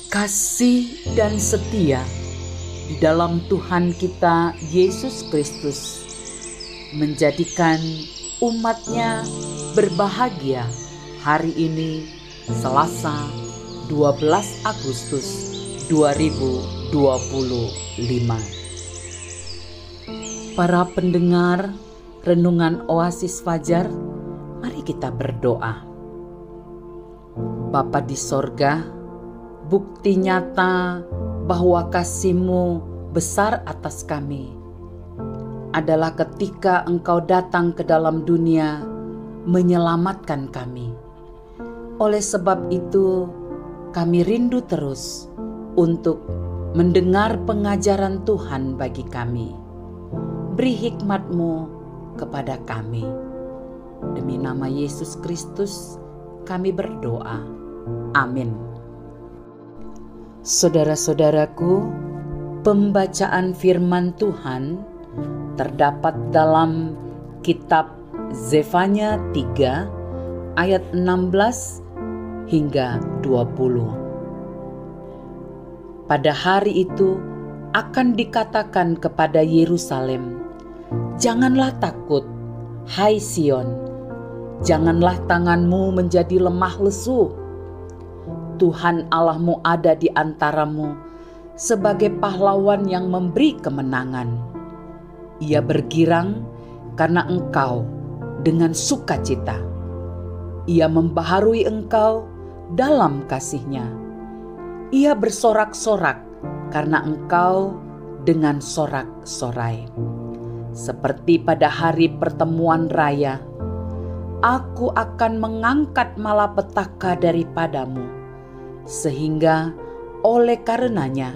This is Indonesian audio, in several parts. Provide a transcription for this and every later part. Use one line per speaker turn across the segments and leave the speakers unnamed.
kasih dan setia di dalam Tuhan kita Yesus Kristus menjadikan umatnya berbahagia hari ini Selasa 12 Agustus 2025. Para pendengar Renungan Oasis Fajar, mari kita berdoa. Bapa di sorga, bukti nyata bahwa kasih-Mu besar atas kami adalah ketika Engkau datang ke dalam dunia menyelamatkan kami. Oleh sebab itu, kami rindu terus untuk mendengar pengajaran Tuhan bagi kami. Beri hikmat-Mu kepada kami. Demi nama Yesus Kristus, kami berdoa. Amin. Saudara-saudaraku, pembacaan firman Tuhan terdapat dalam kitab Zefanya 3 ayat 16 hingga 20. Pada hari itu akan dikatakan kepada Yerusalem, "Janganlah takut, hai Sion, janganlah tanganmu menjadi lemah lesu. Tuhan Allahmu ada di antaramu sebagai pahlawan yang memberi kemenangan. Ia bergirang karena engkau dengan sukacita. Ia membaharui engkau dalam kasih-Nya. Ia bersorak-sorak karena engkau dengan sorak-sorai. Seperti pada hari pertemuan raya, Aku akan mengangkat malapetaka daripadamu, sehingga oleh karenanya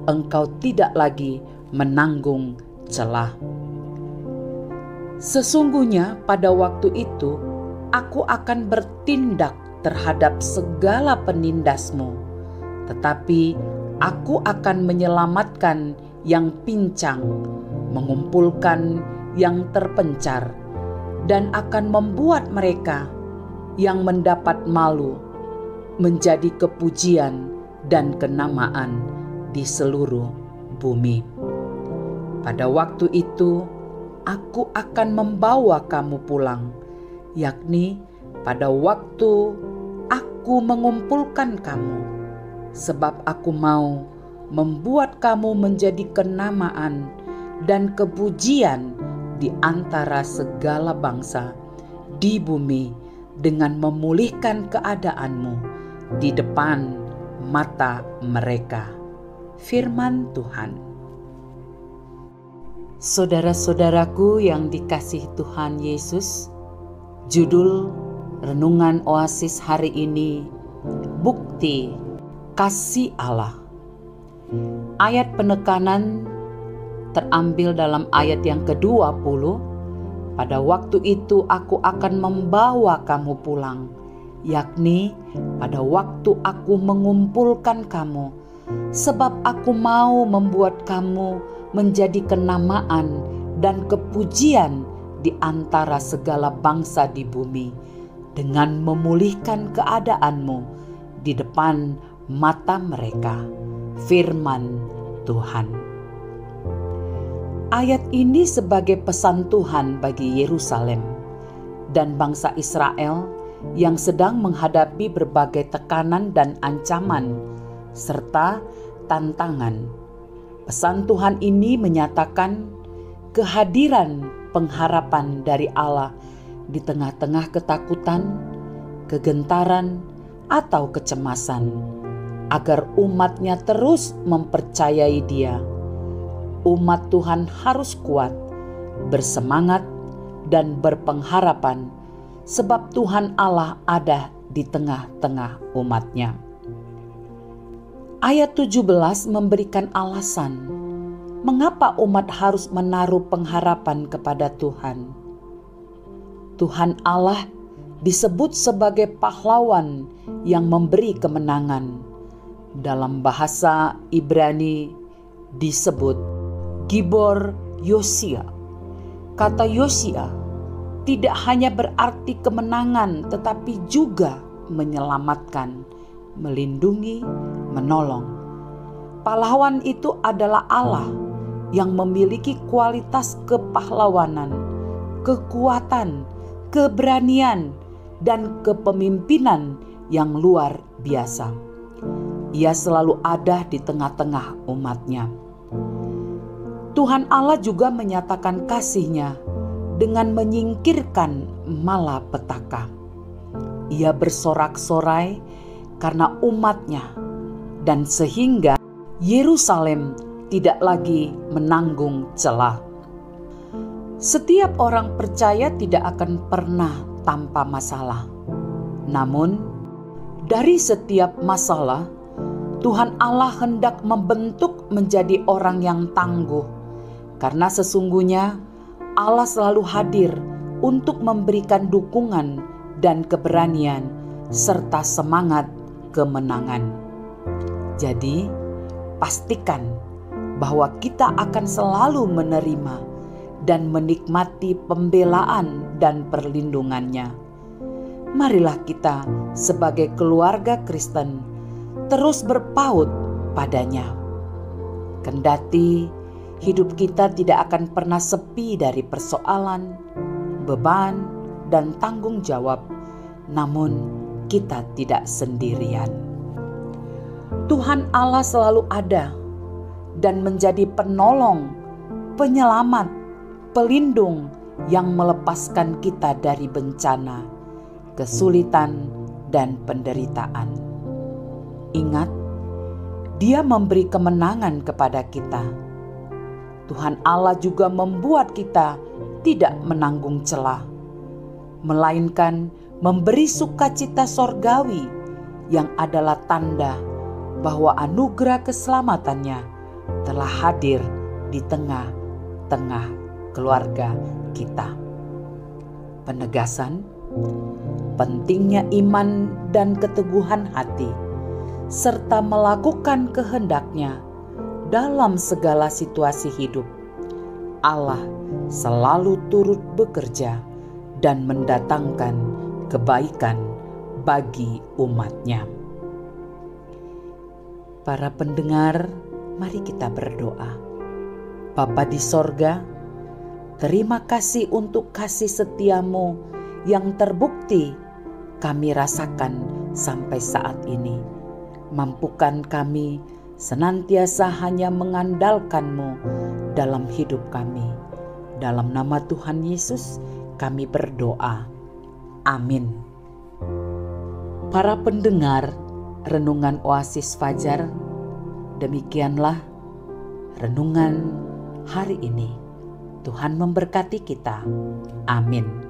engkau tidak lagi menanggung celah. Sesungguhnya pada waktu itu aku akan bertindak terhadap segala penindasmu, tetapi aku akan menyelamatkan yang pincang, mengumpulkan yang terpencar, dan akan membuat mereka yang mendapat malu menjadi kepujian dan kenamaan di seluruh bumi. Pada waktu itu, aku akan membawa kamu pulang, yakni pada waktu aku mengumpulkan kamu, sebab aku mau membuat kamu menjadi kenamaan dan kepujian di antara segala bangsa di bumi dengan memulihkan keadaanmu di depan mata mereka." Firman Tuhan. Saudara-saudaraku yang dikasihi Tuhan Yesus, judul Renungan Oasis hari ini, Bukti Kasih Allah. Ayat penekanan terambil dalam ayat yang ke-20. Pada waktu itu aku akan membawa kamu pulang, yakni pada waktu aku mengumpulkan kamu, sebab aku mau membuat kamu menjadi kenamaan dan kepujian di antara segala bangsa di bumi, dengan memulihkan keadaanmu di depan mata mereka. Firman Tuhan. Ayat ini sebagai pesan Tuhan bagi Yerusalem dan bangsa Israel yang sedang menghadapi berbagai tekanan dan ancaman serta tantangan. Pesan Tuhan ini menyatakan kehadiran pengharapan dari Allah di tengah-tengah ketakutan, kegentaran, atau kecemasan, agar umatnya terus mempercayai Dia. Umat Tuhan harus kuat, bersemangat, dan berpengharapan, sebab Tuhan Allah ada di tengah-tengah umatnya. Ayat 17 memberikan alasan mengapa umat harus menaruh pengharapan kepada Tuhan. Tuhan Allah disebut sebagai pahlawan yang memberi kemenangan. Dalam bahasa Ibrani disebut Gibor Yosia. Kata Yosia tidak hanya berarti kemenangan, tetapi juga menyelamatkan, melindungi, menolong. Pahlawan itu adalah Allah yang memiliki kualitas kepahlawanan, kekuatan, keberanian, dan kepemimpinan yang luar biasa. Ia selalu ada di tengah-tengah umat-Nya. Tuhan Allah juga menyatakan kasih-Nya dengan menyingkirkan malapetaka. Ia bersorak-sorai karena umat-Nya, dan sehingga Yerusalem tidak lagi menanggung celah. Setiap orang percaya tidak akan pernah tanpa masalah. Namun, dari setiap masalah, Tuhan Allah hendak membentuk menjadi orang yang tangguh, karena sesungguhnya Allah selalu hadir untuk memberikan dukungan dan keberanian serta semangat kemenangan. Jadi, pastikan bahwa kita akan selalu menerima dan menikmati pembelaan dan perlindungannya. Marilah kita sebagai keluarga Kristen terus berpaut padanya. Kendati hidup kita tidak akan pernah sepi dari persoalan, beban, dan tanggung jawab, namun kita tidak sendirian. Tuhan Allah selalu ada dan menjadi penolong, penyelamat, pelindung yang melepaskan kita dari bencana, kesulitan, dan penderitaan. Ingat, Dia memberi kemenangan kepada kita. Tuhan Allah juga membuat kita tidak menanggung celah, melainkan memberi sukacita sorgawi yang adalah tanda bahwa anugerah keselamatannya telah hadir di tengah-tengah keluarga kita. Penegasan pentingnya iman dan keteguhan hati, serta melakukan kehendak-Nya dalam segala situasi hidup. Allah selalu turut bekerja dan mendatangkan kebaikan bagi umat-Nya. Para pendengar, mari kita berdoa. Bapa di sorga, terima kasih untuk kasih setia-Mu yang terbukti kami rasakan sampai saat ini. Mampukan kami senantiasa hanya mengandalkan-Mu dalam hidup kami. Dalam nama Tuhan Yesus kami berdoa. Amin. Para pendengar Renungan Oasis Fajar, demikianlah renungan hari ini. Tuhan memberkati kita. Amin.